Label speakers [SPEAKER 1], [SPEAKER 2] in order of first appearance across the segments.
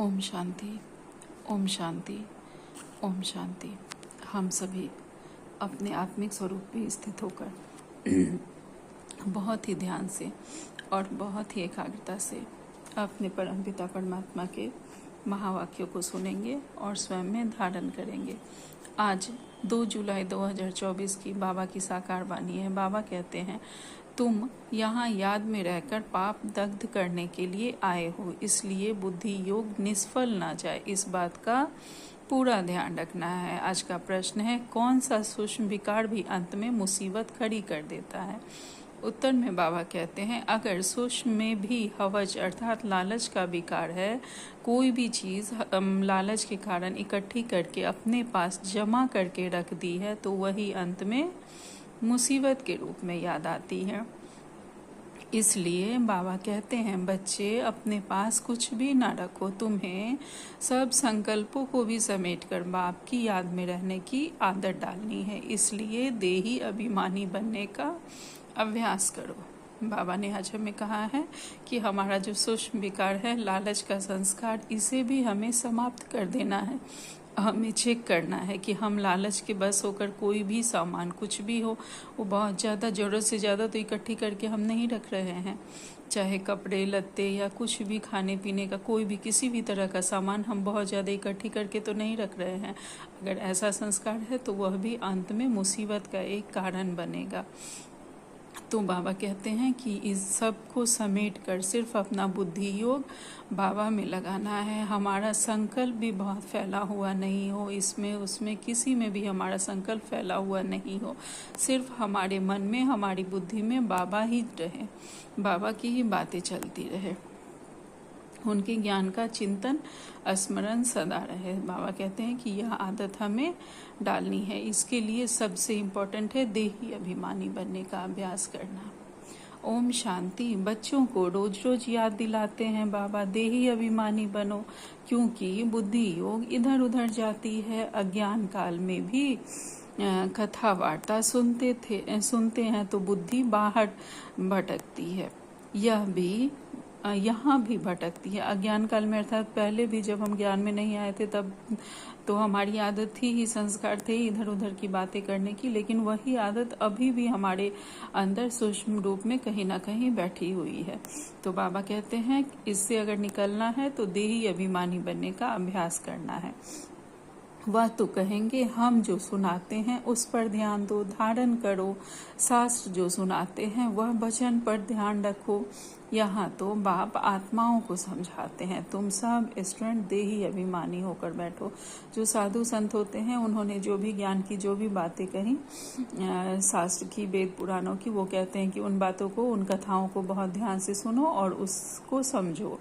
[SPEAKER 1] ओम शांति, ओम शांति, ओम शांति। हम सभी अपने आत्मिक स्वरूप में स्थित होकर बहुत ही ध्यान से और बहुत ही एकाग्रता से अपने परमपिता परमात्मा के महावाक्यों को सुनेंगे और स्वयं में धारण करेंगे। आज 2 जुलाई 2024 की बाबा की साकार वाणी है। बाबा कहते हैं, तुम यहाँ याद में रहकर पाप दग्ध करने के लिए आए हो, इसलिए बुद्धि योग निष्फल ना जाए, इस बात का पूरा ध्यान रखना है। आज का प्रश्न है, कौन सा सूक्ष्म विकार भी अंत में मुसीबत खड़ी कर देता है? उत्तर में बाबा कहते हैं, अगर सूक्ष्म में भी हवज अर्थात लालच का विकार है, कोई भी चीज़ लालच के कारण इकट्ठी करके अपने पास जमा करके रख दी है, तो वही अंत में मुसीबत के रूप में याद आती है। इसलिए बाबा कहते हैं, बच्चे अपने पास कुछ भी ना रखो, तुम्हें सब संकल्पों को भी समेटकर बाप की याद में रहने की आदत डालनी है। इसलिए देही अभिमानी बनने का अभ्यास करो। बाबा ने आज हमें कहा है कि हमारा जो सूक्ष्म विकार है, लालच का संस्कार, इसे भी हमें समाप्त कर देना है। हमें चेक करना है कि हम लालच के बस होकर कोई भी सामान, कुछ भी हो, वो बहुत ज़्यादा ज़रूरत से ज़्यादा तो इकट्ठी करके हम नहीं रख रहे हैं। चाहे कपड़े लत्ते या कुछ भी खाने पीने का कोई भी किसी भी तरह का सामान हम बहुत ज़्यादा इकट्ठी करके तो नहीं रख रहे हैं। अगर ऐसा संस्कार है तो वह भी अंत में मुसीबत का एक कारण बनेगा। तो बाबा कहते हैं कि इस सब को समेट कर सिर्फ अपना बुद्धि योग बाबा में लगाना है। हमारा संकल्प भी बहुत फैला हुआ नहीं हो, इसमें उसमें किसी में भी हमारा संकल्प फैला हुआ नहीं हो। सिर्फ हमारे मन में, हमारी बुद्धि में बाबा ही रहे, बाबा की ही बातें चलती रहे, उनके ज्ञान का चिंतन स्मरण सदा रहे। बाबा कहते हैं कि यह आदत हमें डालनी है। इसके लिए सबसे इम्पोर्टेंट है देही अभिमानी बनने का अभ्यास करना। ओम शांति। बच्चों को रोज रोज याद दिलाते हैं बाबा, देही अभिमानी बनो, क्योंकि बुद्धि योग इधर उधर जाती है। अज्ञान काल में भी कथा वार्ता सुनते हैं तो बुद्धि बाहर भटकती है, यहाँ भी भटकती है। अज्ञान काल में अर्थात पहले भी जब हम ज्ञान में नहीं आए थे तब तो हमारी आदत थी ही, संस्कार थे इधर उधर की बातें करने की, लेकिन वही आदत अभी भी हमारे अंदर सूक्ष्म रूप में कहीं ना कहीं बैठी हुई है। तो बाबा कहते हैं इससे अगर निकलना है तो देही अभिमानी बनने का अभ्यास करना है। वह तो कहेंगे, हम जो सुनाते हैं उस पर ध्यान दो, धारण करो। शास्त्र जो सुनाते हैं वह वचन पर ध्यान रखो। यहाँ तो बाप आत्माओं को समझाते हैं, तुम सब स्टूडेंट देही अभिमानी होकर बैठो। जो साधु संत होते हैं, उन्होंने जो भी ज्ञान की जो भी बातें कही, शास्त्र की, वेद पुराणों की, वो कहते हैं कि उन बातों को, उन कथाओं को बहुत ध्यान से सुनो और उसको समझो,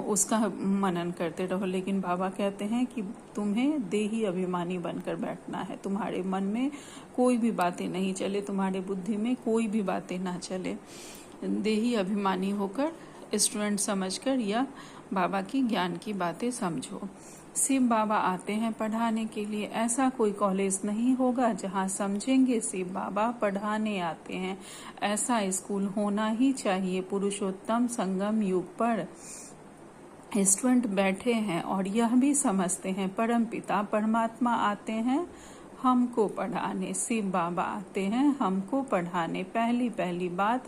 [SPEAKER 1] उसका मनन करते रहो। लेकिन बाबा कहते हैं कि तुम्हें देही अभिमानी बनकर बैठना है। तुम्हारे मन में कोई भी बातें नहीं चले, तुम्हारे बुद्धि में कोई भी बातें ना चले। देही अभिमानी होकर स्टूडेंट समझकर या बाबा की ज्ञान की बातें समझो। शिव बाबा आते हैं पढ़ाने के लिए। ऐसा कोई कॉलेज नहीं होगा जहाँ समझेंगे शिव बाबा पढ़ाने आते हैं। ऐसा स्कूल होना ही चाहिए। पुरुषोत्तम संगम युग पर स्टूडेंट बैठे हैं और यह भी समझते हैं परम पिता परमात्मा आते हैं हमको पढ़ाने, शिव बाबा आते हैं हमको पढ़ाने। पहली पहली बात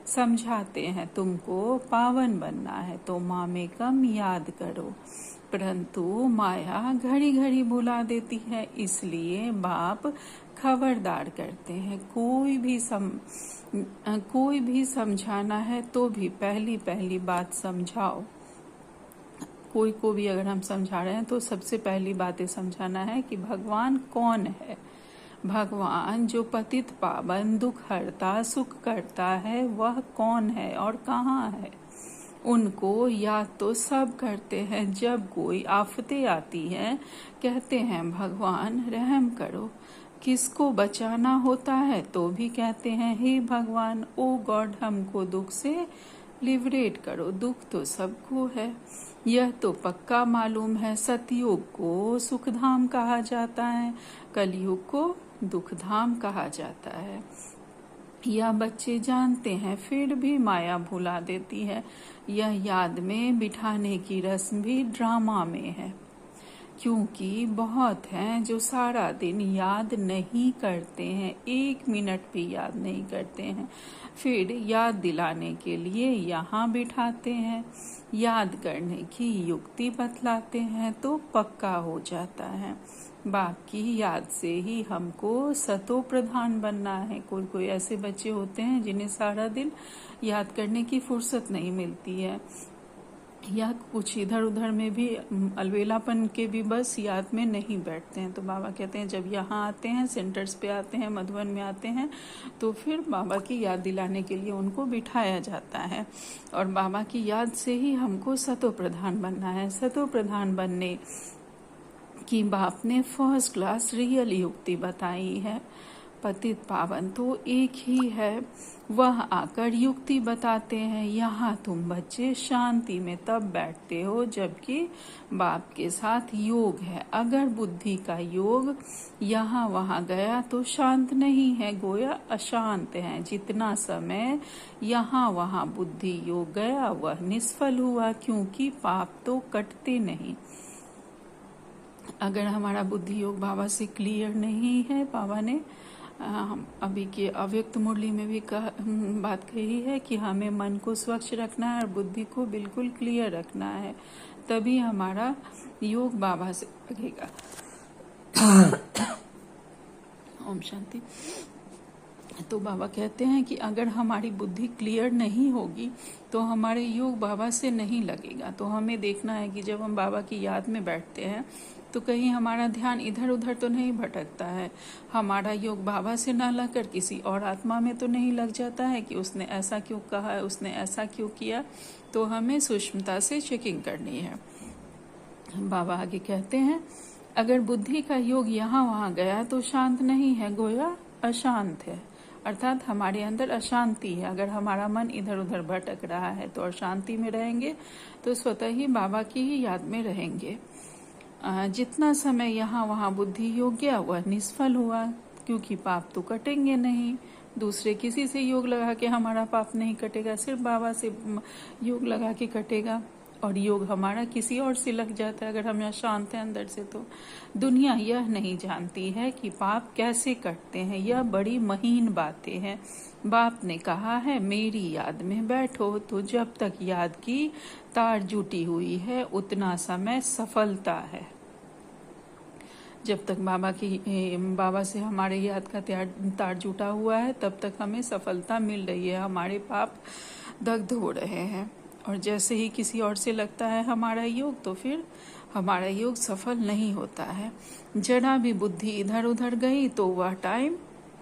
[SPEAKER 1] समझाते हैं, तुमको पावन बनना है तो मामेकम याद करो। परंतु माया घड़ी घड़ी भुला देती है, इसलिए बाप खबरदार करते हैं। कोई भी समझाना है तो भी पहली पहली बात समझाओ। कोई को भी अगर हम समझा रहे हैं तो सबसे पहली बातें समझाना है कि भगवान कौन है। भगवान जो पतित पावन, दुख हरता, सुख करता है, वह कौन है और कहाँ है। उनको याद तो सब करते हैं। जब कोई आफतें आती हैं, कहते हैं भगवान रहम करो। किसको बचाना होता है तो भी कहते हैं, हे भगवान, ओ गॉड, हमको दुख से लिबरेट करो। दुख तो सबको है, यह तो पक्का मालूम है। सतयुग को सुखधाम कहा जाता है, कलयुग को दुखधाम कहा जाता है। यह बच्चे जानते हैं, फिर भी माया भुला देती है। यह याद में बिठाने की रस्म भी ड्रामा में है, क्योंकि बहुत हैं जो सारा दिन याद नहीं करते हैं, 1 मिनट भी याद नहीं करते हैं, फिर याद दिलाने के लिए यहाँ बिठाते हैं, याद करने की युक्ति बतलाते हैं तो पक्का हो जाता है। बाप की याद से ही हमको सतो प्रधान बनना है। कोई कोई ऐसे बच्चे होते हैं जिन्हें सारा दिन याद करने की फुर्सत नहीं मिलती है, या कुछ इधर उधर में भी अलवेलापन के भी बस याद में नहीं बैठते हैं। तो बाबा कहते हैं जब यहाँ आते हैं, सेंटर्स पे आते हैं, मधुबन में आते हैं, तो फिर बाबा की याद दिलाने के लिए उनको बिठाया जाता है। और बाबा की याद से ही हमको सतो प्रधान बनना है। सतो प्रधान बनने की बाप ने फर्स्ट क्लास रियल युक्ति बताई है। पतित पावन तो एक ही है, वह आकर युक्ति बताते हैं। यहाँ तुम बच्चे शांति में तब बैठते हो जबकि बाप के साथ योग है। अगर बुद्धि का योग यहाँ वहाँ गया तो शांत नहीं है, गोया अशांत है। जितना समय यहाँ वहाँ बुद्धि योग गया वह निष्फल हुआ, क्योंकि पाप तो कटते नहीं। अगर हमारा बुद्धि योग बाबा से क्लियर नहीं है, बाबा ने अभी के अव्यक्त मुरली में भी बात कही है कि हमें मन को स्वच्छ रखना है और बुद्धि को बिल्कुल क्लियर रखना है, तभी हमारा योग बाबा से लगेगा। ओम शांति। तो बाबा कहते हैं कि अगर हमारी बुद्धि क्लियर नहीं होगी तो हमारे योग बाबा से नहीं लगेगा। तो हमें देखना है कि जब हम बाबा की याद में बैठते हैं तो कहीं हमारा ध्यान इधर उधर तो नहीं भटकता है, हमारा योग बाबा से ना लगकर किसी और आत्मा में तो नहीं लग जाता है कि उसने ऐसा क्यों कहा, उसने ऐसा क्यों किया। तो हमें सूक्ष्मता से चेकिंग करनी है। बाबा आगे कहते हैं अगर बुद्धि का योग यहाँ वहाँ गया तो शांत नहीं है, गोया अशांत है। अर्थात हमारे अंदर अशांति है। अगर हमारा मन इधर उधर भटक रहा है तो अशांति में रहेंगे, तो स्वतः ही बाबा की ही याद में रहेंगे। जितना समय यहाँ वहाँ बुद्धि योग गया वह निष्फल हुआ, क्योंकि पाप तो कटेंगे नहीं। दूसरे किसी से योग लगा के हमारा पाप नहीं कटेगा, सिर्फ बाबा से योग लगा के कटेगा। और योग हमारा किसी और से लग जाता है अगर हम यहाँ शांत हैं अंदर से। तो दुनिया यह नहीं जानती है कि पाप कैसे कटते हैं। यह बड़ी महीन बातें हैं। बाप ने कहा है मेरी याद में बैठो, तो जब तक याद की तार जुटी हुई है उतना समय सफलता है। जब तक बाबा से हमारे याद का तार जुटा हुआ है तब तक हमें सफलता मिल रही है। हमारे पाप दग्ध हो रहे हैं। और जैसे ही किसी और से लगता है हमारा योग, तो फिर हमारा योग सफल नहीं होता है। जरा भी बुद्धि इधर उधर गई तो वह टाइम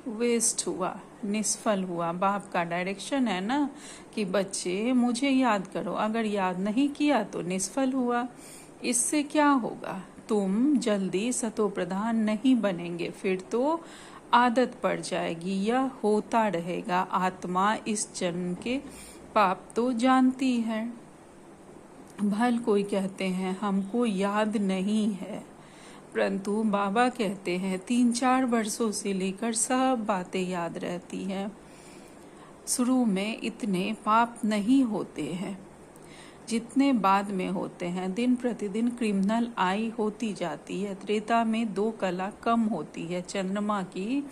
[SPEAKER 1] वेस्ट हुआ, निष्फल हुआ। बाप का डायरेक्शन है ना कि बच्चे मुझे याद करो, अगर याद नहीं किया तो निष्फल हुआ। इससे क्या होगा, तुम जल्दी सतो प्रधान नहीं बनेंगे, फिर तो आदत पड़ जाएगी, यह होता रहेगा। आत्मा इस जन्म के पाप तो जानती है। भल कोई कहते हैं हमको याद नहीं है, परंतु बाबा कहते हैं 3-4 वर्षों से लेकर सब बातें याद रहती हैं। शुरू में इतने पाप नहीं होते हैं जितने बाद में होते हैं। दिन प्रतिदिन क्रिमिनल आई होती जाती है। त्रेता में 2 कला कम होती है। चंद्रमा की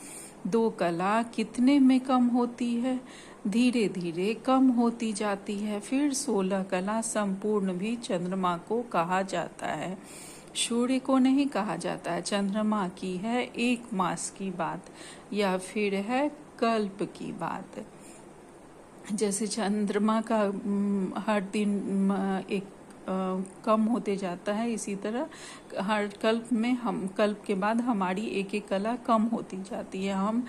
[SPEAKER 1] 2 कला कितने में कम होती है, धीरे धीरे कम होती जाती है। फिर 16 कला संपूर्ण भी चंद्रमा को कहा जाता है, सूर्य को नहीं कहा जाता है। चंद्रमा की है 1 मास की बात, या फिर है कल्प की बात। जैसे चंद्रमा का हर दिन एक कम होते जाता है, इसी तरह हर कल्प में कल्प के बाद हमारी एक एक कला कम होती जाती है। हम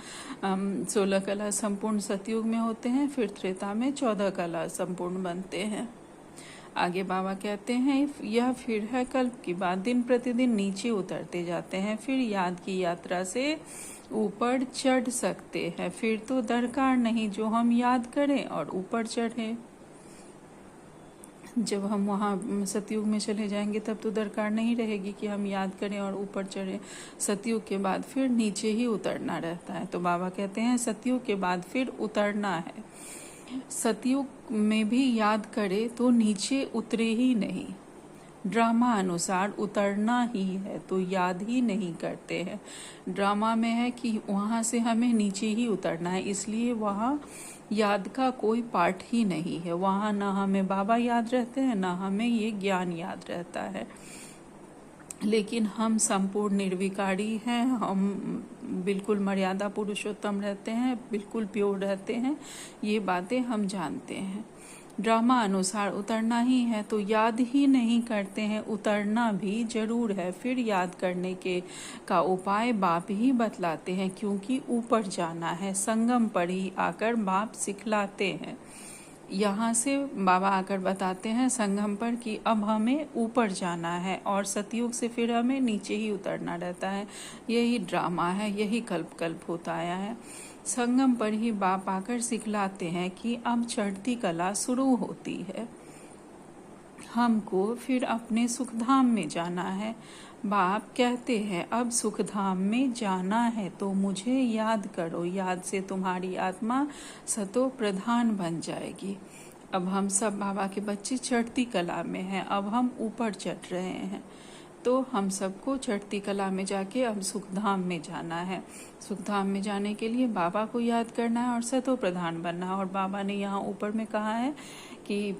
[SPEAKER 1] 16 कला संपूर्ण सतयुग में होते हैं, फिर त्रेता में 14 कला संपूर्ण बनते हैं। आगे बाबा कहते हैं यह फिर है कल्प की बात। दिन प्रतिदिन नीचे उतरते जाते हैं, फिर याद की यात्रा से ऊपर चढ़ सकते हैं। फिर तो दरकार नहीं जो हम याद करें और ऊपर चढ़े। जब हम वहाँ सतयुग में चले जाएंगे तब तो दरकार नहीं रहेगी कि हम याद करें और ऊपर चढ़ें। सतयुग के बाद फिर नीचे ही उतरना रहता है। तो बाबा कहते हैं सतयुग के बाद फिर उतरना है। सतयुग में भी याद करे तो नीचे उतरे ही नहीं। ड्रामा अनुसार उतरना ही है तो याद ही नहीं करते हैं। ड्रामा में है कि वहाँ से हमें नीचे ही उतरना है, इसलिए वहाँ याद का कोई पार्ट ही नहीं है। वहाँ ना हमें बाबा याद रहते हैं, ना हमें ये ज्ञान याद रहता है। लेकिन हम संपूर्ण निर्विकारी हैं, हम बिल्कुल मर्यादा पुरुषोत्तम रहते हैं, बिल्कुल प्योर रहते हैं। ये बातें हम जानते हैं। ड्रामा अनुसार उतरना ही है तो याद ही नहीं करते हैं। उतरना भी जरूर है। फिर याद करने के का उपाय बाप ही बतलाते हैं, क्योंकि ऊपर जाना है। संगम पर ही आकर बाप सिखलाते हैं। यहाँ से बाबा आकर बताते हैं संगम पर कि अब हमें ऊपर जाना है और सतयुग से फिर हमें नीचे ही उतरना रहता है। यही ड्रामा है, यही कल्प कल्प होता आया है। संगम पर ही बाप आकर सिखलाते हैं कि अब चढ़ती कला शुरू होती है, हमको फिर अपने सुखधाम में जाना है। बाप कहते हैं अब सुखधाम में जाना है तो मुझे याद करो, याद से तुम्हारी आत्मा सतो प्रधान बन जाएगी। अब हम सब बाबा के बच्चे चढ़ती कला में हैं, अब हम ऊपर चढ़ रहे हैं। तो हम सबको चढ़ती कला में जाके अब सुखधाम में जाना है। सुखधाम में जाने के लिए बाबा को याद करना है और सतो प्रधान बनना है। और बाबा ने यहाँ ऊपर में कहा है कि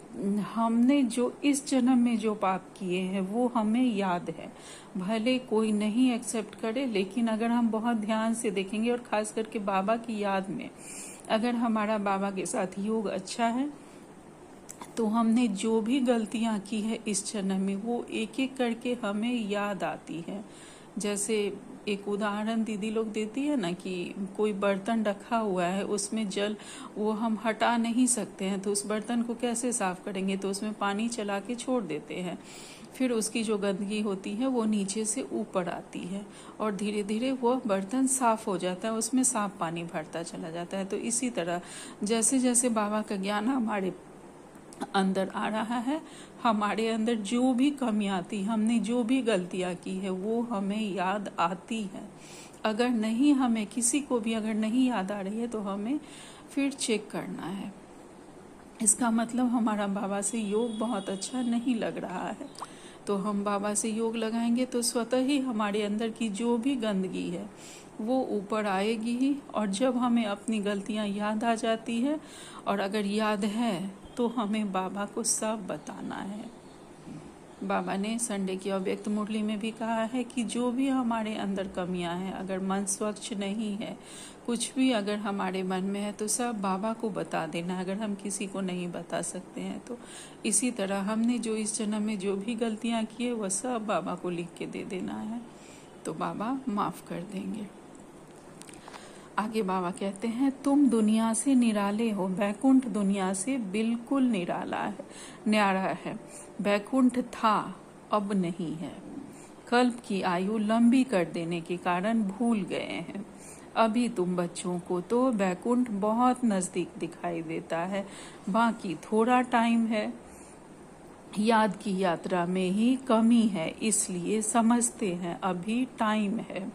[SPEAKER 1] हमने जो इस जन्म में जो पाप किए हैं वो हमें याद है। भले कोई नहीं एक्सेप्ट करे, लेकिन अगर हम बहुत ध्यान से देखेंगे और खास करके बाबा की याद में, अगर हमारा बाबा के साथ योग अच्छा है तो हमने जो भी गलतियां की है इस जन्म में वो एक एक करके हमें याद आती है। जैसे एक उदाहरण दीदी लोग देती है ना कि कोई बर्तन रखा हुआ है, उसमें जल वो हम हटा नहीं सकते हैं, तो उस बर्तन को कैसे साफ करेंगे? तो उसमें पानी चला के छोड़ देते हैं, फिर उसकी जो गंदगी होती है वो नीचे से ऊपर आती है और धीरे धीरे वो बर्तन साफ हो जाता है, उसमें साफ पानी भरता चला जाता है। तो इसी तरह जैसे जैसे बाबा का ज्ञान हमारे अंदर आ रहा है, हमारे अंदर जो भी कमी आती, हमने जो भी गलतियां की है वो हमें याद आती है। अगर नहीं, हमें किसी को भी अगर नहीं याद आ रही है तो हमें फिर चेक करना है। इसका मतलब हमारा बाबा से योग बहुत अच्छा नहीं लग रहा है। तो हम बाबा से योग लगाएंगे तो स्वतः ही हमारे अंदर की जो भी गंदगी है वो ऊपर आएगी ही। और जब हमें अपनी गलतियां याद आ जाती है, और अगर याद है तो हमें बाबा को सब बताना है। बाबा ने संडे की अव्यक्त मुरली में भी कहा है कि जो भी हमारे अंदर कमियां हैं, अगर मन स्वच्छ नहीं है, कुछ भी अगर हमारे मन में है तो सब बाबा को बता देना, अगर हम किसी को नहीं बता सकते हैं तो। इसी तरह हमने जो इस जन्म में जो भी गलतियां की है वह सब बाबा को लिख के दे देना है, तो बाबा माफ कर देंगे। आगे बाबा कहते हैं तुम दुनिया से निराले हो, बैकुंठ दुनिया से बिल्कुल निराला है, न्यारा है। बैकुंठ था, अब नहीं है। कल्प की आयु लंबी कर देने के कारण भूल गए हैं। अभी तुम बच्चों को तो बैकुंठ बहुत नजदीक दिखाई देता है, बाकी थोड़ा टाइम है। याद की यात्रा में ही कमी है, इसलिए समझते हैं अभी टाइम है।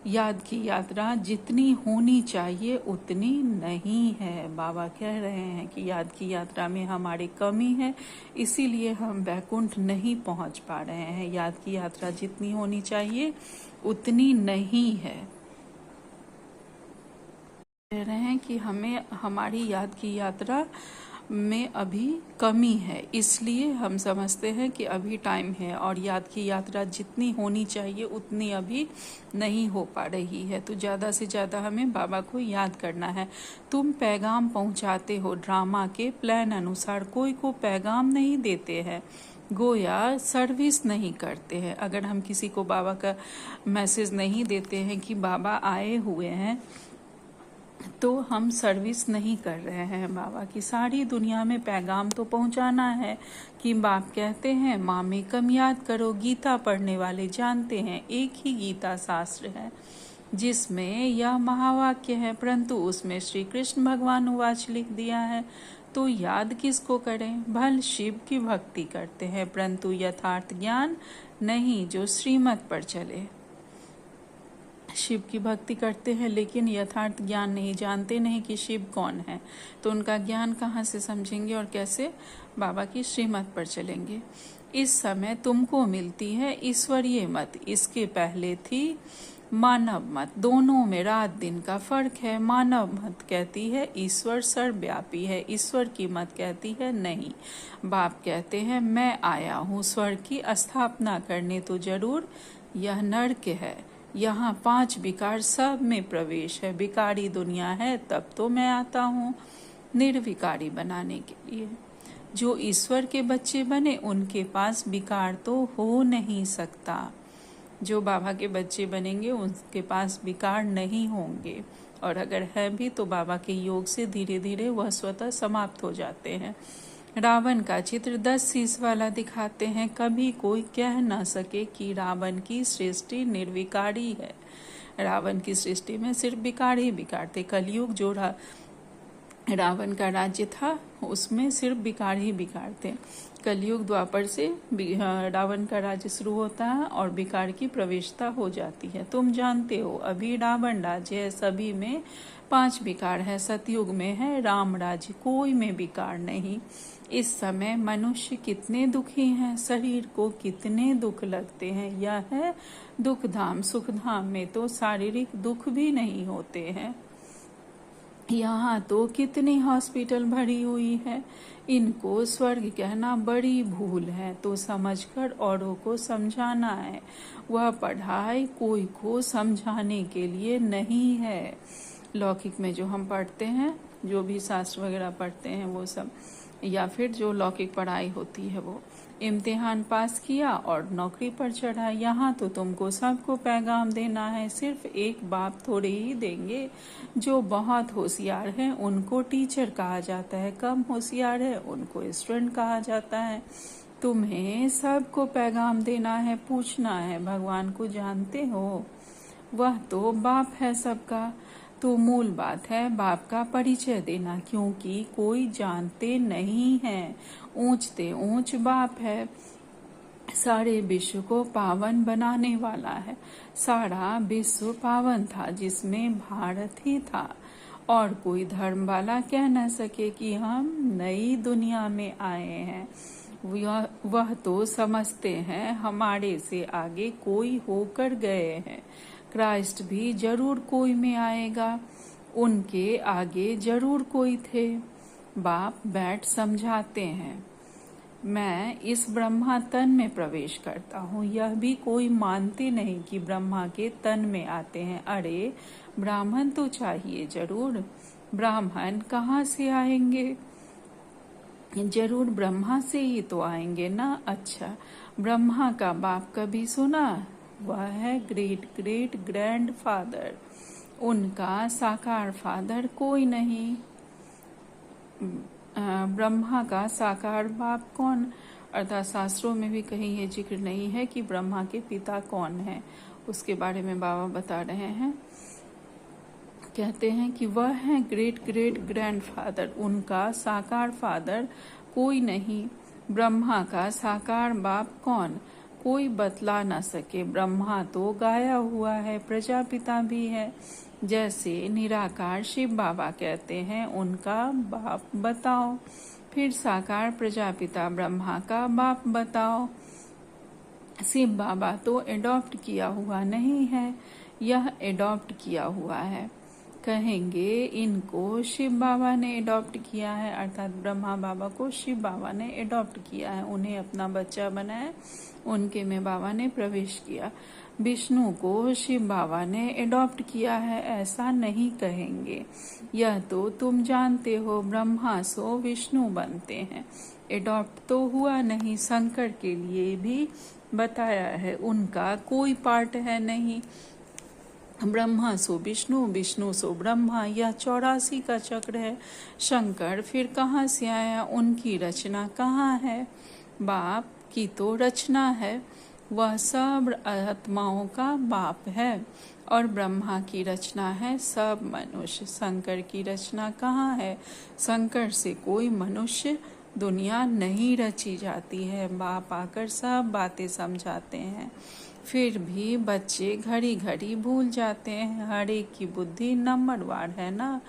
[SPEAKER 1] याद की यात्रा जितनी होनी चाहिए उतनी नहीं है। बाबा कह रहे हैं कि याद की यात्रा में हमारी कमी है, इसीलिए हम बैकुंठ नहीं पहुंच पा रहे हैं। याद की यात्रा जितनी होनी चाहिए उतनी नहीं है। कह रहे हैं कि हमें हमारी याद की यात्रा में अभी कमी है, इसलिए हम समझते हैं कि अभी टाइम है, और याद की यात्रा जितनी होनी चाहिए उतनी अभी नहीं हो पा रही है। तो ज़्यादा से ज़्यादा हमें बाबा को याद करना है। तुम पैगाम पहुंचाते हो ड्रामा के प्लान अनुसार, कोई को पैगाम नहीं देते हैं, गोया सर्विस नहीं करते हैं। अगर हम किसी को बाबा का मैसेज नहीं देते हैं कि बाबा आए हुए हैं, तो हम सर्विस नहीं कर रहे हैं बाबा की। सारी दुनिया में पैगाम तो पहुंचाना है कि बाप कहते हैं माँ में कम याद करो। गीता पढ़ने वाले जानते हैं एक ही गीता शास्त्र है जिसमें यह महावाक्य है, परंतु उसमें श्री कृष्ण भगवान उवाच लिख दिया है। तो याद किसको करें? भल शिव की भक्ति करते हैं परंतु यथार्थ ज्ञान नहीं जो श्रीमत पर चले। शिव की भक्ति करते हैं लेकिन यथार्थ ज्ञान नहीं, जानते नहीं कि शिव कौन है, तो उनका ज्ञान कहाँ से समझेंगे और कैसे बाबा की श्रीमत पर चलेंगे। इस समय तुमको मिलती है ईश्वरीय मत, इसके पहले थी मानव मत। दोनों में रात दिन का फर्क है। मानव मत कहती है ईश्वर सर्वव्यापी है, ईश्वर की मत कहती है नहीं। बाप कहते हैं मैं आया हूँ स्वर्ग की स्थापना करने, तो जरूर यह नर्क है, यहाँ 5 विकार सब में प्रवेश है। विकारी दुनिया है तब तो मैं आता हूँ निर्विकारी बनाने के लिए। जो ईश्वर के बच्चे बने उनके पास विकार तो हो नहीं सकता। जो बाबा के बच्चे बनेंगे उनके पास विकार नहीं होंगे, और अगर है भी तो बाबा के योग से धीरे धीरे वह स्वतः समाप्त हो जाते हैं। रावण का चित्र 10 शीश वाला दिखाते हैं। कभी कोई कह न सके कि रावण की सृष्टि निर्विकारी है। रावण की सृष्टि में सिर्फ विकार ही विकार थे। कलयुग जो रावण का राज्य था उसमें सिर्फ विकार ही विकार थे। कलयुग द्वापर से रावण का राज्य शुरू होता है और विकार की प्रवेशता हो जाती है। तुम जानते हो अभी रावण राज्य है, सभी में 5 विकार है। सतयुग में है राम राज्य, कोई में विकार नहीं। इस समय मनुष्य कितने दुखी हैं, शरीर को कितने दुख लगते हैं। यह है दुख धाम। सुख धाम में तो शारीरिक दुख भी नहीं होते हैं। यहाँ तो कितनी हॉस्पिटल भरी हुई है। इनको स्वर्ग कहना बड़ी भूल है, तो समझकर औरों को समझाना है। वह पढ़ाई कोई को समझाने के लिए नहीं है। लौकिक में जो हम पढ़ते हैं, जो भी शास्त्र वगैरह पढ़ते हैं वो सब, या फिर जो लौकिक पढ़ाई होती है वो इम्तिहान पास किया और नौकरी पर चढ़ा। यहाँ तो तुमको सबको पैगाम देना है। सिर्फ एक बाप थोड़े ही देंगे। जो बहुत होशियार हैं उनको टीचर कहा जाता है, कम होशियार है उनको स्टूडेंट कहा जाता है। तुम्हें सबको पैगाम देना है, पूछना है भगवान को जानते हो? वह तो बाप है सबका। तो मूल बात है बाप का परिचय देना, क्योंकि कोई जानते नहीं है। ऊंचते ऊंच बाप है, सारे विश्व को पावन बनाने वाला है। सारा विश्व पावन था जिसमें भारत ही था, और कोई धर्म वाला कह न सके कि हम नई दुनिया में आए हैं। वह तो समझते हैं हमारे से आगे कोई होकर गए हैं। क्राइस्ट भी जरूर कोई में आएगा, उनके आगे जरूर कोई थे। बाप बैठ समझाते हैं मैं इस ब्रह्मा तन में प्रवेश करता हूँ। यह भी कोई मानते नहीं कि ब्रह्मा के तन में आते हैं। अरे ब्राह्मण तो चाहिए जरूर। ब्राह्मण कहाँ से आएंगे? जरूर ब्रह्मा से ही तो आएंगे ना। अच्छा, ब्रह्मा का बाप कभी सुना? वह है ग्रेट ग्रेट ग्रैंड फादर। उनका साकार फादर कोई नहीं। ब्रह्मा का साकार बाप कौन? अर्थात शास्त्रों में भी कहीं ये जिक्र नहीं है कि ब्रह्मा के पिता कौन है। उसके बारे में बाबा बता रहे हैं। कहते हैं कि वह है ग्रेट ग्रेट ग्रैंड फादर। उनका साकार फादर कोई नहीं। ब्रह्मा का साकार बाप कौन? कोई बतला न सके। ब्रह्मा तो गाया हुआ है, प्रजापिता भी है। जैसे निराकार शिव बाबा कहते हैं उनका बाप बताओ, फिर साकार प्रजापिता ब्रह्मा का बाप बताओ। शिव बाबा तो एडॉप्ट किया हुआ नहीं है, यह एडॉप्ट किया हुआ है। कहेंगे इनको शिव बाबा ने एडॉप्ट किया है, अर्थात ब्रह्मा बाबा को शिव बाबा ने एडॉप्ट किया है, उन्हें अपना बच्चा बनाया, उनके में बाबा ने प्रवेश किया। विष्णु को शिव बाबा ने एडॉप्ट किया है, ऐसा नहीं कहेंगे। यह तो तुम जानते हो, ब्रह्मा सो विष्णु बनते हैं। एडॉप्ट तो हुआ नहीं। शंकर के लिए भी बताया है, उनका कोई पार्ट है नहीं। ब्रह्मा सो विष्णु, विष्णु सो ब्रह्मा, यह 84 का चक्र है। शंकर फिर कहाँ से आया? उनकी रचना कहाँ है? बाप की तो रचना है। वह सब आत्माओं का बाप है और ब्रह्मा की रचना है सब मनुष्य। शंकर की रचना कहाँ है? शंकर से कोई मनुष्य दुनिया नहीं रची जाती है। बाप आकर सब बातें समझाते हैं, फिर भी बच्चे घड़ी घड़ी भूल जाते हैं। हर एक की बुद्धि नंबरवार है ना।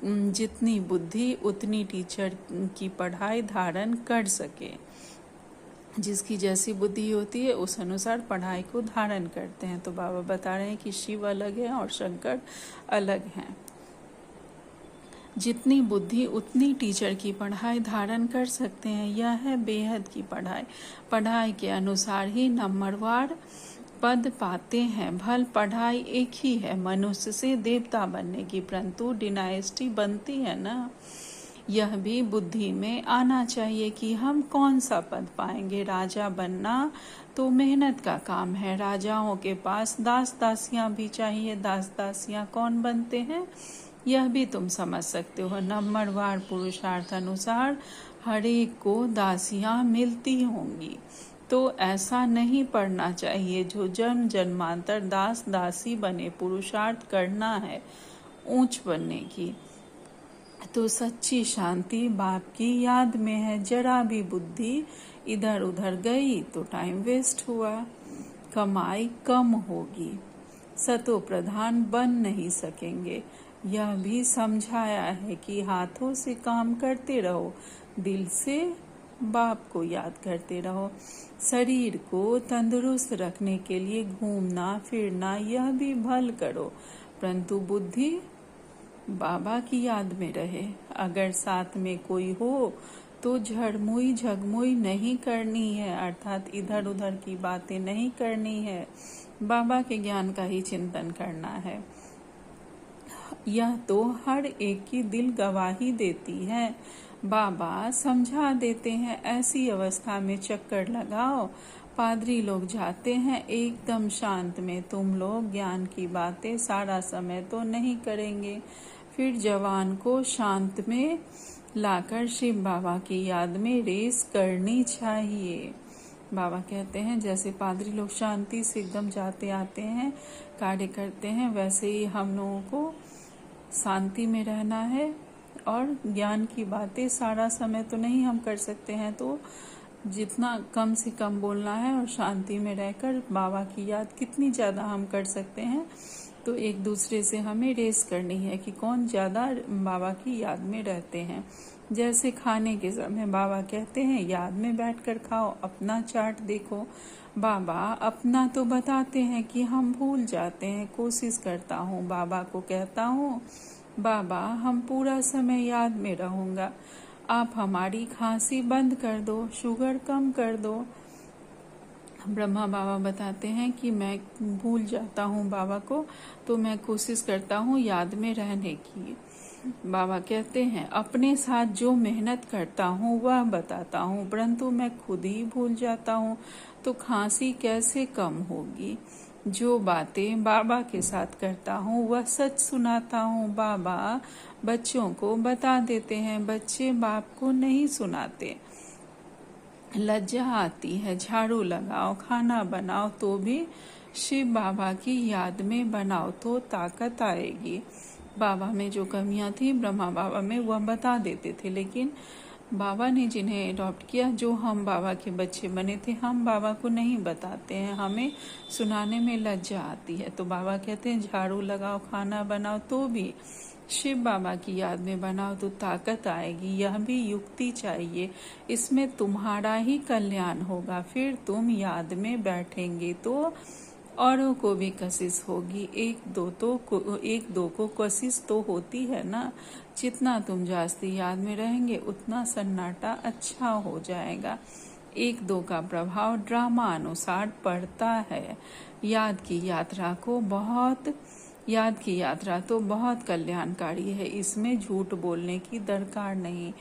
[SPEAKER 1] जितनी बुद्धि उतनी टीचर की पढ़ाई धारण कर सके। जिसकी जैसी बुद्धि होती है उस अनुसार पढ़ाई को धारण करते हैं। तो बाबा बता रहे हैं कि शिव अलग है और शंकर अलग हैं। जितनी बुद्धि उतनी टीचर की पढ़ाई धारण कर सकते हैं। यह है बेहद की पढ़ाई। पढ़ाई के अनुसार ही नंबरवार पद पाते हैं। भल पढ़ाई एक ही है मनुष्य से देवता बनने की, परंतु डिनाइस्टी बनती है ना। यह भी बुद्धि में आना चाहिए कि हम कौन सा पद पाएंगे। राजा बनना तो मेहनत का काम है। राजाओं के पास दास दासियां भी चाहिए। दास दासियां कौन बनते हैं यह भी तुम समझ सकते हो। नंबरवार पुरुषार्थ अनुसार हर एक को दासियां मिलती होंगी। तो ऐसा नहीं पढ़ना चाहिए जो जन्म जन्मांतर दास दासी बने। पुरुषार्थ करना है ऊंच बनने की। तो सच्ची शांति बाप की याद में है। जरा भी बुद्धि इधर उधर गई तो टाइम वेस्ट हुआ, कमाई कम होगी, सतो प्रधान बन नहीं सकेंगे। यह भी समझाया है कि हाथों से काम करते रहो, दिल से बाप को याद करते रहो। शरीर को तंदुरुस्त रखने के लिए घूमना फिरना यह भी भल करो, परंतु बुद्धि बाबा की याद में रहे। अगर साथ में कोई हो तो झड़मुई झगमुई नहीं करनी है, अर्थात इधर उधर की बातें नहीं करनी है। बाबा के ज्ञान का ही चिंतन करना है। यह तो हर एक की दिल गवाही देती है। बाबा समझा देते हैं ऐसी अवस्था में चक्कर लगाओ। पादरी लोग जाते हैं एकदम शांत में। तुम लोग ज्ञान की बातें सारा समय तो नहीं करेंगे। फिर जवान को शांत में लाकर शिव बाबा की याद में रेस करनी चाहिए। बाबा कहते हैं जैसे पादरी लोग शांति से एकदम जाते आते हैं, कार्य करते हैं, वैसे ही हम लोगों को शांति में रहना है। और ज्ञान की बातें सारा समय तो नहीं हम कर सकते हैं, तो जितना कम से कम बोलना है और शांति में रहकर बाबा की याद कितनी ज़्यादा हम कर सकते हैं। तो एक दूसरे से हमें रेस करनी है कि कौन ज़्यादा बाबा की याद में रहते हैं। जैसे खाने के समय बाबा कहते हैं याद में बैठकर खाओ, अपना चार्ट देखो। बाबा अपना तो बताते हैं कि हम भूल जाते हैं। कोशिश करता हूँ, बाबा को कहता हूँ बाबा हम पूरा समय याद में रहूँगा, आप हमारी खांसी बंद कर दो, शुगर कम कर दो। ब्रह्मा बाबा बताते हैं कि मैं भूल जाता हूँ बाबा को, तो मैं कोशिश करता हूँ याद में रहने की। बाबा कहते हैं अपने साथ जो मेहनत करता हूँ वह बताता हूँ, परंतु मैं खुद ही भूल जाता हूँ, तो खांसी कैसे कम होगी। जो बातें बाबा के साथ करता हूँ वह सच सुनाता हूँ। बाबा बच्चों को बता देते हैं, बच्चे बाप को नहीं सुनाते। लज्जा आती है, झाड़ू लगाओ, खाना बनाओ तो भी शिव बाबा की याद में बनाओ तो ताकत आएगी। बाबा में जो कमियां थी ब्रह्मा बाबा में वह बता देते थे, लेकिन बाबा ने जिन्हें अडॉप्ट किया, जो हम बाबा के बच्चे बने थे, हम बाबा को नहीं बताते हैं, हमें सुनाने में लज्जा आती है। तो बाबा कहते हैं झाड़ू लगाओ, खाना बनाओ तो भी शिव बाबा की याद में बनाओ तो ताकत आएगी। यह भी युक्ति चाहिए, इसमें तुम्हारा ही कल्याण होगा। फिर तुम याद में बैठेंगे तो औरों को भी कशिश होगी। एक दो को कशिश तो होती है ना। जितना तुम जास्ती याद में रहेंगे उतना सन्नाटा अच्छा हो जाएगा। एक दो का प्रभाव ड्रामा अनुसार पड़ता है। याद की यात्रा तो बहुत कल्याणकारी है, इसमें झूठ बोलने की दरकार नहीं।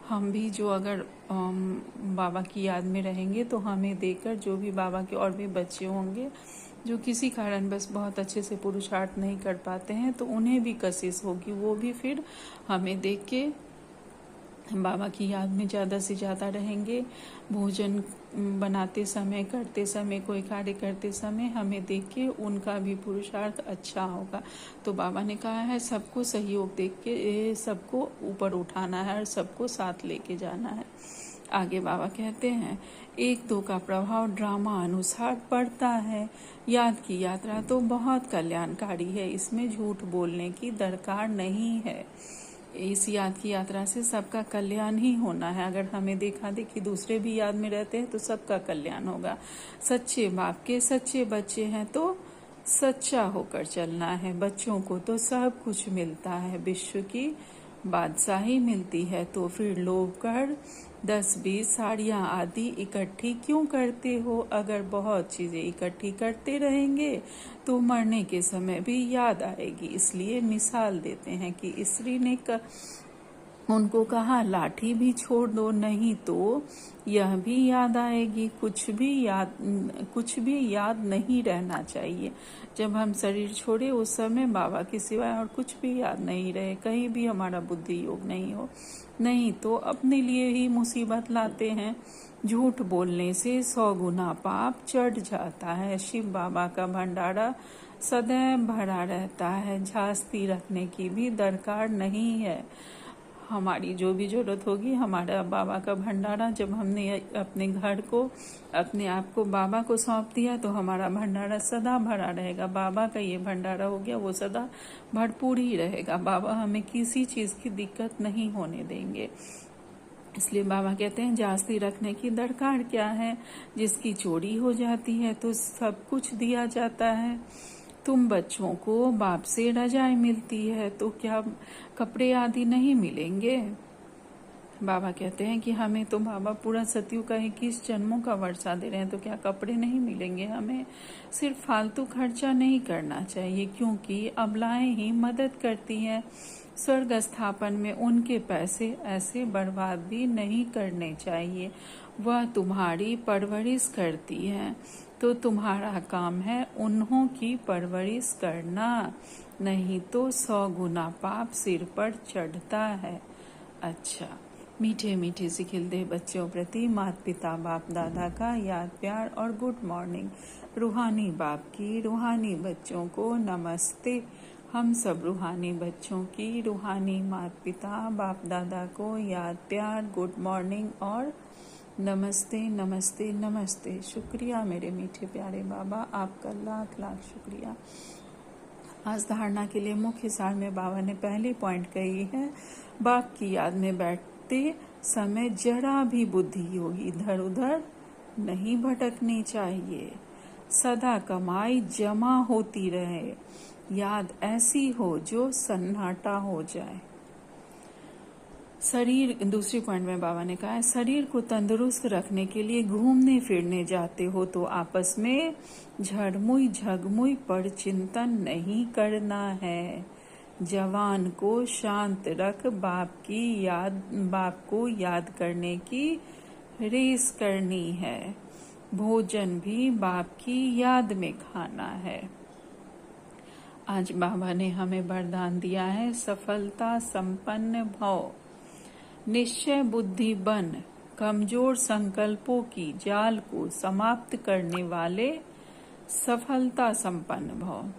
[SPEAKER 1] हम भी जो अगर बाबा की याद में रहेंगे तो हमें देखकर जो भी बाबा के और भी बच्चे होंगे जो किसी कारण बस बहुत अच्छे से पुरुषार्थ नहीं कर पाते हैं, तो उन्हें भी कशिश होगी। वो भी फिर हमें देख के बाबा की याद में ज़्यादा से ज़्यादा रहेंगे। भोजन बनाते समय, करते समय, कोई कार्य करते समय हमें देख के उनका भी पुरुषार्थ अच्छा होगा। तो बाबा ने कहा है सबको सहयोग देख के सबको ऊपर उठाना है और सबको साथ लेके जाना है। आगे बाबा कहते हैं, 1-2 का प्रभाव ड्रामा अनुसार पड़ता है। याद की यात्रा तो बहुत कल्याणकारी है, इसमें झूठ बोलने की दरकार नहीं है। इस याद की यात्रा से सबका कल्याण ही होना है। अगर हमें देखा देखी दूसरे भी याद में रहते हैं तो सबका कल्याण होगा। सच्चे बाप के सच्चे बच्चे हैं तो सच्चा होकर चलना है। बच्चों को तो सब कुछ मिलता है, विश्व की बादशाही मिलती है, तो फिर लोभ कर 10-20 साड़ियाँ आदि इकट्ठी क्यों करते हो? अगर बहुत चीज़ें इकट्ठी करते रहेंगे तो मरने के समय भी याद आएगी। इसलिए मिसाल देते हैं कि स्त्री ने उनको कहा लाठी भी छोड़ दो, नहीं तो यह भी याद आएगी। कुछ भी याद नहीं रहना चाहिए। जब हम शरीर छोड़े उस समय बाबा के सिवाय और कुछ भी याद नहीं रहे, कहीं भी हमारा बुद्धि योग नहीं हो, नहीं तो अपने लिए ही मुसीबत लाते हैं। झूठ बोलने से 100 गुना पाप चढ़ जाता है। शिव बाबा का भंडारा सदैव भरा रहता है, झांकती रखने की भी दरकार नहीं है। हमारी जो भी जरूरत होगी, हमारा बाबा का भंडारा, जब हमने अपने घर को, अपने आप को बाबा को सौंप दिया तो हमारा भंडारा सदा भरा रहेगा। बाबा का ये भंडारा हो गया, वो सदा भरपूर ही रहेगा। बाबा हमें किसी चीज़ की दिक्कत नहीं होने देंगे। इसलिए बाबा कहते हैं जास्ती रखने की दरकार क्या है। जिसकी चोरी हो जाती है तो सब कुछ दिया जाता है। तुम बच्चों को बाप से रजाई मिलती है तो क्या कपड़े आदि नहीं मिलेंगे? बाबा कहते हैं कि हमें तो बाबा पूरा सतयुग का 21 जन्मों का वर्षा दे रहे हैं, तो क्या कपड़े नहीं मिलेंगे? हमें सिर्फ फालतू खर्चा नहीं करना चाहिए, क्योंकि अबलाएं ही मदद करती हैं। स्वर्ग स्थापन में उनके पैसे ऐसे बर्बाद भी नहीं करने चाहिए। वह तुम्हारी परवरिश करती हैं, तो तुम्हारा काम है उन्हों की परवरिश करना, नहीं तो 100 गुना पाप सिर पर चढ़ता है। अच्छा, मीठे मीठे से खिलते बच्चों प्रति माता पिता बाप दादा का याद प्यार और गुड मॉर्निंग। रूहानी बाप की रूहानी बच्चों को नमस्ते। हम सब रूहानी बच्चों की रूहानी माता पिता बाप दादा को याद प्यार, गुड मॉर्निंग और नमस्ते नमस्ते नमस्ते। शुक्रिया मेरे मीठे प्यारे बाबा, आपका लाख लाख शुक्रिया। आज धारणा के लिए मुख्य सार में बाबा ने पहली पॉइंट कही है, बाप की याद में बैठते समय जरा भी बुद्धि योगी इधर उधर नहीं भटकनी चाहिए। सदा कमाई जमा होती रहे, याद ऐसी हो जो सन्नाटा हो जाए। शरीर, दूसरी पॉइंट में बाबा ने कहा है, शरीर को तंदुरुस्त रखने के लिए घूमने फिरने जाते हो तो आपस में झड़मुई झगमुई पर चिंतन नहीं करना है। जवान को शांत रख बाप को याद करने की रेस करनी है। भोजन भी बाप की याद में खाना है। आज बाबा ने हमें वरदान दिया है, सफलता संपन्न भव। निश्चय बुद्धि बन कमजोर संकल्पों की जाल को समाप्त करने वाले सफलता संपन्न भव।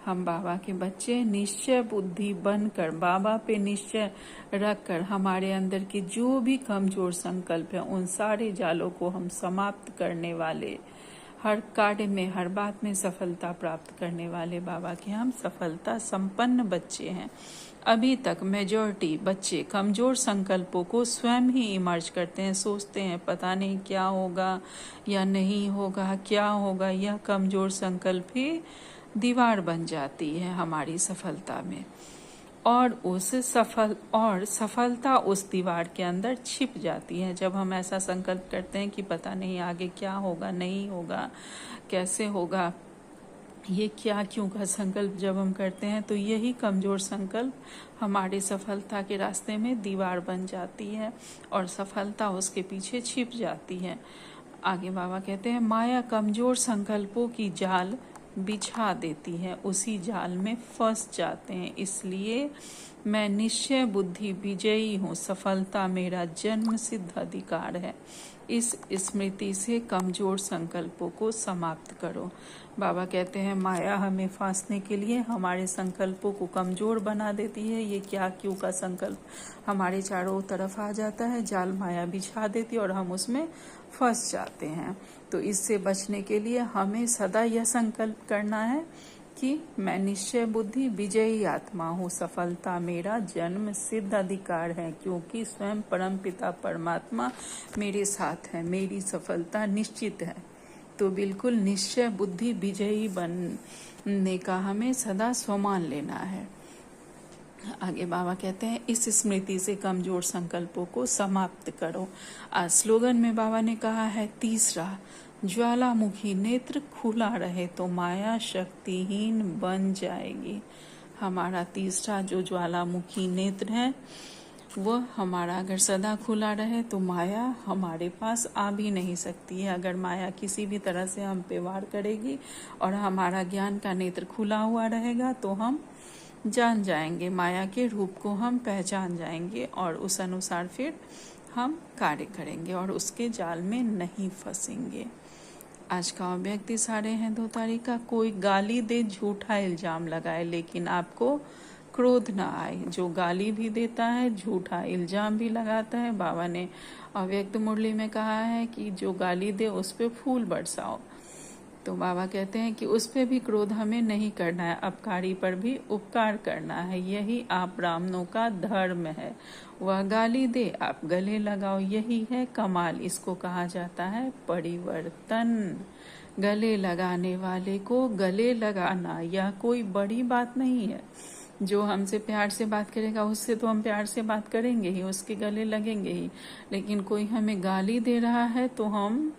[SPEAKER 1] हम बाबा के बच्चे निश्चय बुद्धि बनकर बाबा पे निश्चय रखकर हमारे अंदर के जो भी कमजोर संकल्प हैं उन सारे जालों को हम समाप्त करने वाले, हर कार्य में हर बात में सफलता प्राप्त करने वाले बाबा के हम सफलता संपन्न बच्चे हैं। अभी तक मेजॉरिटी बच्चे कमजोर संकल्पों को स्वयं ही इमर्ज करते हैं, सोचते हैं पता नहीं क्या होगा या नहीं होगा, क्या होगा। यह कमजोर संकल्प ही दीवार बन जाती है हमारी सफलता में, और सफलता उस दीवार के अंदर छिप जाती है। जब हम ऐसा संकल्प करते हैं कि पता नहीं आगे क्या होगा, नहीं होगा, कैसे होगा, ये क्या क्यों का संकल्प जब हम करते हैं तो यही कमजोर संकल्प हमारे सफलता के रास्ते में दीवार बन जाती है और सफलता उसके पीछे छिप जाती है। आगे बाबा कहते हैं, माया कमजोर संकल्पों की जाल बिछा देती है, उसी जाल में फंस जाते हैं। इसलिए मैं निश्चय बुद्धि विजयी हूँ, सफलता मेरा जन्म सिद्ध अधिकार है। इस स्मृति से कमजोर संकल्पों को समाप्त करो। बाबा कहते हैं माया हमें फांसने के लिए हमारे संकल्पों को कमजोर बना देती है। ये क्या क्यों का संकल्प हमारे चारों तरफ आ जाता है, जाल माया बिछा देती है और हम उसमें फंस जाते हैं। तो इससे बचने के लिए हमें सदा यह संकल्प करना है कि मैं निश्चय बुद्धि विजयी आत्मा हूँ, सफलता मेरा जन्म सिद्ध अधिकार है, क्योंकि स्वयं परमपिता परमात्मा मेरे साथ है, मेरी सफलता निश्चित है। तो बिल्कुल निश्चय बुद्धि विजयी बनने का हमें सदा स्वमान लेना है। आगे बाबा कहते हैं इस स्मृति से कमजोर संकल्पों को समाप्त करो। आज स्लोगन में बाबा ने कहा है तीसरा, ज्वालामुखी नेत्र खुला रहे तो माया शक्तिहीन बन जाएगी। हमारा तीसरा जो ज्वालामुखी नेत्र है वह हमारा अगर सदा खुला रहे तो माया हमारे पास आ भी नहीं सकती है। अगर माया किसी भी तरह से हम पे वार करेगी और हमारा ज्ञान का नेत्र खुला हुआ रहेगा तो हम जान जाएंगे, माया के रूप को हम पहचान जाएंगे और उस अनुसार फिर हम कार्य करेंगे और उसके जाल में नहीं फंसेंगे। आज का व्यक्ति सारे हैं 2 तारीख का, कोई गाली दे झूठा इल्जाम लगाए लेकिन आपको क्रोध ना आए। जो गाली भी देता है, झूठा इल्जाम भी लगाता है, बाबा ने अव्यक्त मुरली में कहा है कि जो गाली दे उस पे फूल बरसाओ। तो बाबा कहते हैं कि उस पे भी क्रोध हमें नहीं करना है, अपकारी पर भी उपकार करना है। यही आप ब्राह्मणों का धर्म है। वह गाली दे आप गले लगाओ, यही है कमाल। इसको कहा जाता है परिवर्तन। गले लगाने वाले को गले लगाना यह कोई बड़ी बात नहीं है। जो हमसे प्यार से बात करेगा उससे तो हम प्यार से बात करेंगे ही, उसके गले लगेंगे ही। लेकिन कोई हमें गाली दे रहा है तो हम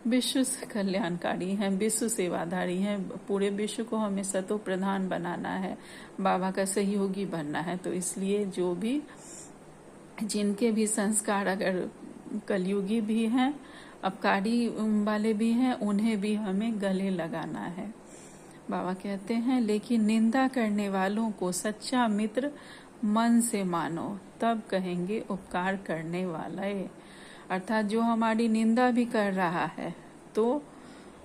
[SPEAKER 1] विश्व कल्याणकारी हैं, विश्व सेवाधारी हैं। पूरे विश्व को हमें सतो प्रधान बनाना है, बाबा का सहयोगी बनना है। तो इसलिए जो भी जिनके भी संस्कार अगर कलयुगी भी हैं, अपकारी वाले भी हैं, उन्हें भी हमें गले लगाना है। बाबा कहते हैं लेकिन निंदा करने वालों को सच्चा मित्र मन से मानो, तब कहेंगे उपकार करने वाला है। अर्थात जो हमारी निंदा भी कर रहा है तो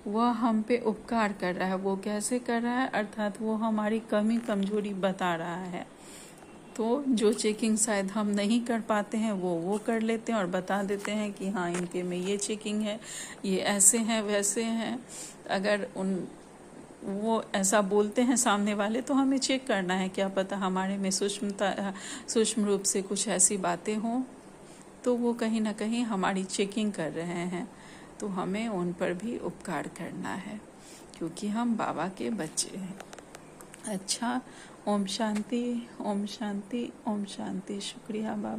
[SPEAKER 1] वह हम पे उपकार कर रहा है। वो कैसे कर रहा है? अर्थात वो हमारी कमी कमजोरी बता रहा है। तो जो चेकिंग शायद हम नहीं कर पाते हैं वो कर लेते हैं और बता देते हैं कि हाँ इनके में ये चेकिंग है, ये ऐसे हैं वैसे हैं। अगर वो ऐसा बोलते हैं सामने वाले तो हमें चेक करना है, क्या पता हमारे में सूक्ष्म रूप से कुछ ऐसी बातें हों तो वो कहीं ना कहीं हमारी चेकिंग कर रहे हैं। तो हमें उन पर भी उपकार करना है क्योंकि हम बाबा के बच्चे हैं। अच्छा, ओम शांति, ओम शांति, ओम शांति। शुक्रिया बाबा।